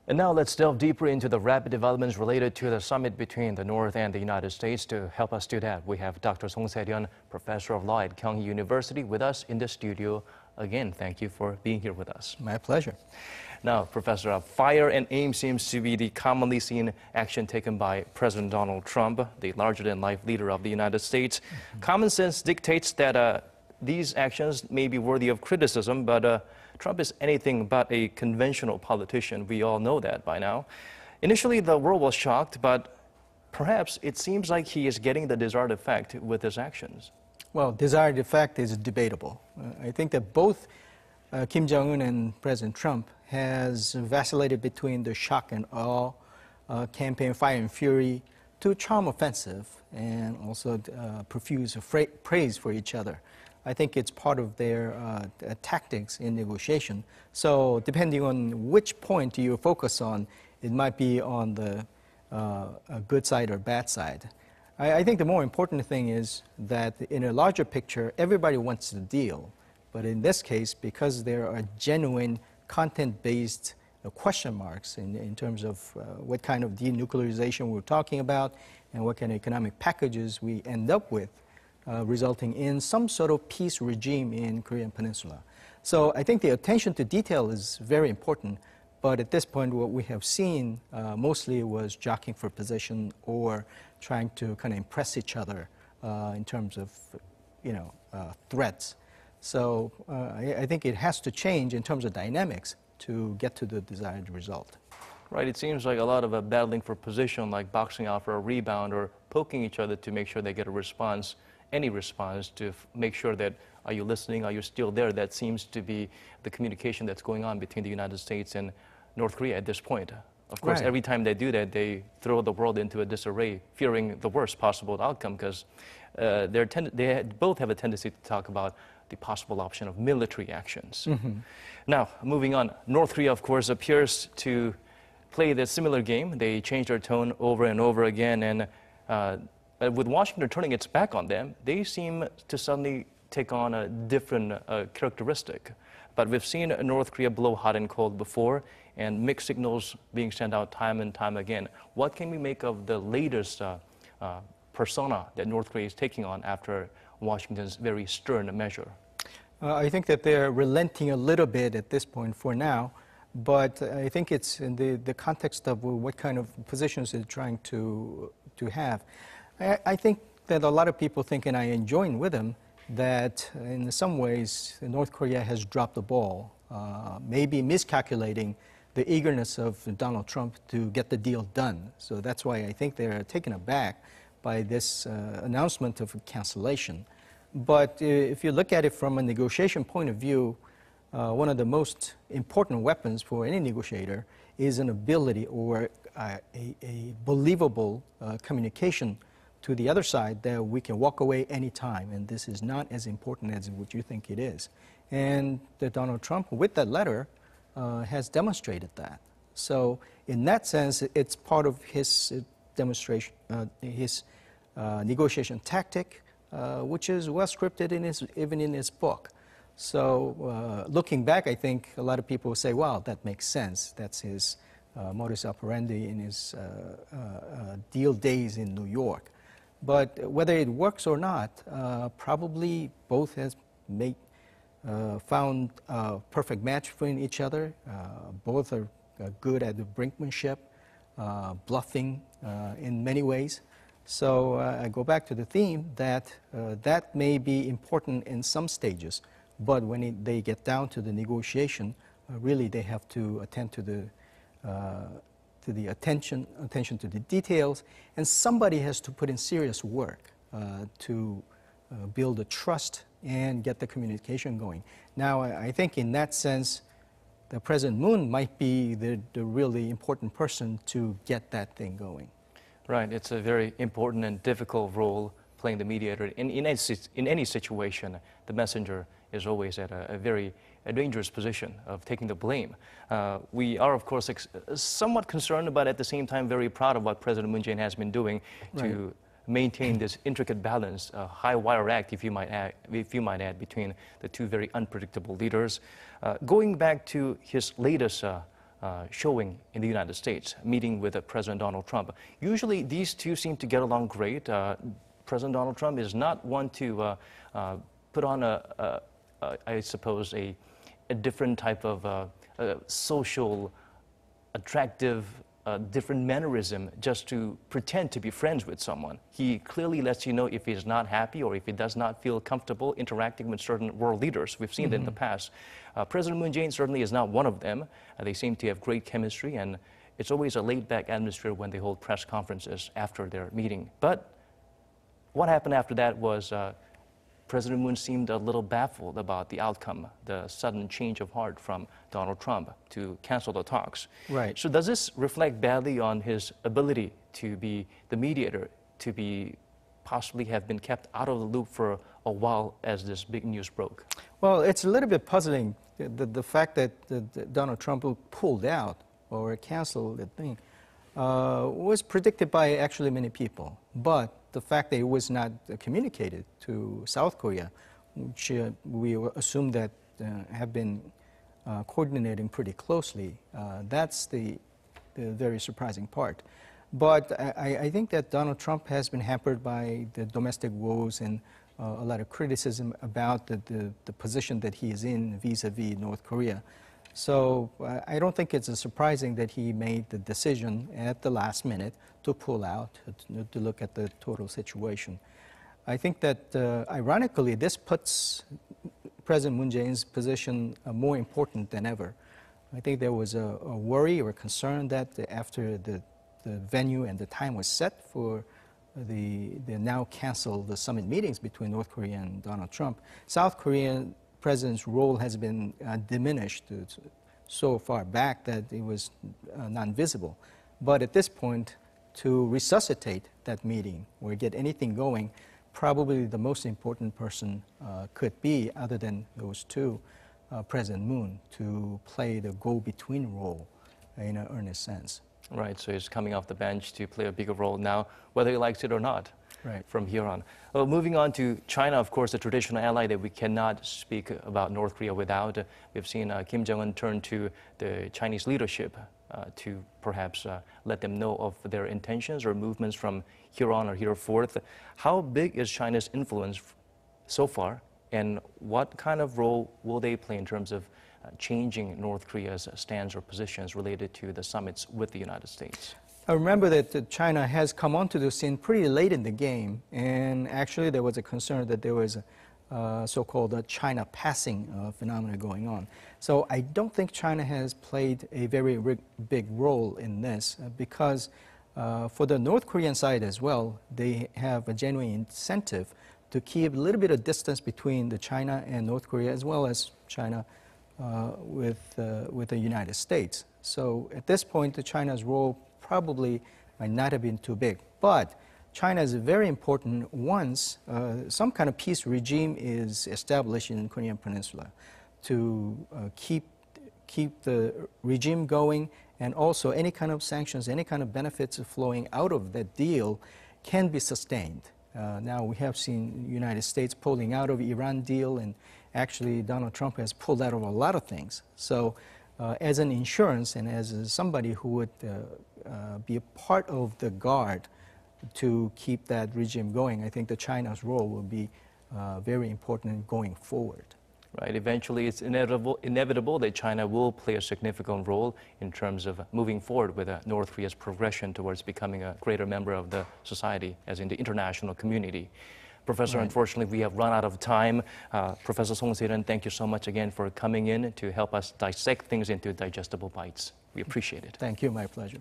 And now let's delve deeper into the rapid developments related to the summit between the North and the United States. To help us do that, we have Dr. Song Se-ryun, Professor of Law at Kyung Hee University, with us in the studio. Again, thank you for being here with us. My pleasure. Now, Professor, fire and aim seems to be the commonly seen action taken by President Donald Trump, the larger-than-life leader of the United States. Common sense dictates that these actions may be worthy of criticism, but Trump is anything but a conventional politician. We all know that by now. Initially, the world was shocked, but perhaps it seems like he is getting the desired effect with his actions. Well, desired effect is debatable. I think that both Kim Jong-un and President Trump has vacillated between the shock and awe campaign, fire and fury, to charm offensive, and also profuse praise for each other. I think it's part of their tactics in negotiation. So depending on which point you focus on, it might be on the good side or bad side. I think the more important thing is that in a larger picture, everybody wants the deal. But in this case, because there are genuine content-based question marks in terms of what kind of denuclearization we're talking about and what kind of economic packages we end up with, resulting in some sort of peace regime in Korean Peninsula. So I think the attention to detail is very important, but at this point what we have seen mostly was jockeying for position or trying to kind of impress each other in terms of, threats. So I think it has to change in terms of dynamics to get to the desired result. Right, it seems like a lot of battling for position, like boxing out for a rebound or poking each other to make sure they get a response, any response, to make sure that, are you listening, are you still there? That seems to be the communication that's going on between the United States and North Korea at this point. Of course, Right. Every time they do that, they throw the world into a disarray, fearing the worst possible outcome, because they both have a tendency to talk about the possible option of military actions. Now, moving on, North Korea, of course, appears to play the similar game. They change their tone over and over again, and with Washington turning its back on them, they seem to suddenly take on a different characteristic. But we've seen North Korea blow hot and cold before, and mixed signals being sent out time and time again. What can we make of the latest persona that North Korea is taking on after Washington's very stern measure? I think that they're relenting a little bit at this point for now, but I think it's in the context of what kind of positions they're trying to have. I think that a lot of people think, and I join with them, that in some ways North Korea has dropped the ball, maybe miscalculating the eagerness of Donald Trump to get the deal done. So that's why I think they're taken aback by this announcement of cancellation. But if you look at it from a negotiation point of view, one of the most important weapons for any negotiator is an ability or a believable communication to the other side that we can walk away anytime, and this is not as important as what you think it is. And that Donald Trump, with that letter, has demonstrated that. So in that sense, it's part of his demonstration, his negotiation tactic, which is well scripted even in his book. So looking back, I think a lot of people will say, wow, that makes sense. That's his modus operandi in his deal days in New York. But whether it works or not, probably both has found a perfect match for each other. Both are good at the brinkmanship, bluffing in many ways. So I go back to the theme that that may be important in some stages, but when they get down to the negotiation, really they have to attend to the attention to the details, and somebody has to put in serious work to build the trust and get the communication going. Now, I think in that sense, the President Moon might be the really important person to get that thing going. Right, it's a very important and difficult role playing the mediator. In any situation, the messenger is always at a very dangerous position of taking the blame. We are, of course, somewhat concerned, but at the same time very proud of what President Moon Jae-in has been doing to maintain this intricate balance, a high wire act, if you might add, between the two very unpredictable leaders. Going back to his latest showing in the United States, meeting with President Donald Trump. Usually these two seem to get along great. President Donald Trump is not one to put on I suppose, a different type of social, attractive, different mannerism just to pretend to be friends with someone. He clearly lets you know if he's not happy or if he does not feel comfortable interacting with certain world leaders. We've seen that in the past. President Moon Jae-in certainly is not one of them. They seem to have great chemistry, and it's always a laid-back atmosphere when they hold press conferences after their meeting. But what happened after that was President Moon seemed a little baffled about the outcome, the sudden change of heart from Donald Trump to cancel the talks. Right. So does this reflect badly on his ability to be the mediator, to be possibly have been kept out of the loop for a while as this big news broke? Well, it's a little bit puzzling, the fact that Donald Trump pulled out or canceled the thing was predicted by actually many people. But the fact that it was not communicated to South Korea, which we assume that have been coordinating pretty closely, that's the very surprising part. But I think that Donald Trump has been hampered by the domestic woes and a lot of criticism about the position that he is in vis-a-vis North Korea. So I don't think it's surprising that he made the decision at the last minute to pull out, to look at the total situation. I think that, ironically, this puts President Moon Jae-in's position more important than ever. I think there was a worry or a concern that after the venue and the time was set for the now canceled summit meetings between North Korea and Donald Trump, South Korean president's role has been diminished so far back that it was non-visible. But at this point, to resuscitate that meeting or get anything going, probably the most important person could be, other than those two, President Moon, to play the go-between role in an earnest sense. Right, so he's coming off the bench to play a bigger role now, whether he likes it or not. Right. From here on. Well, moving on to China, of course, the traditional ally that we cannot speak about North Korea without. We've seen Kim Jong-un turn to the Chinese leadership to perhaps let them know of their intentions or movements from here on or here forth. How big is China's influence so far, and what kind of role will they play in terms of changing North Korea's stance or positions related to the summits with the United States? I remember that China has come onto the scene pretty late in the game, and actually there was a concern that there was a so-called China passing phenomenon going on. So I don't think China has played a very big role in this because for the North Korean side as well, they have a genuine incentive to keep a little bit of distance between the China and North Korea, as well as China with the United States. So at this point, China's role probably might not have been too big. But China is very important once some kind of peace regime is established in the Korean Peninsula to keep the regime going, and also any kind of sanctions, any kind of benefits flowing out of that deal can be sustained. Now we have seen the United States pulling out of Iran deal, and actually Donald Trump has pulled out of a lot of things. So as an insurance and as somebody who would be a part of the guard to keep that regime going, I think that China's role will be very important going forward. Right. Eventually, it's inevitable that China will play a significant role in terms of moving forward with North Korea's progression towards becoming a greater member of the society, as in the international community. Professor, right. Unfortunately, we have run out of time. Professor Song Se-ryun, thank you so much again for coming in to help us dissect things into digestible bites. We appreciate it. Thank you. My pleasure.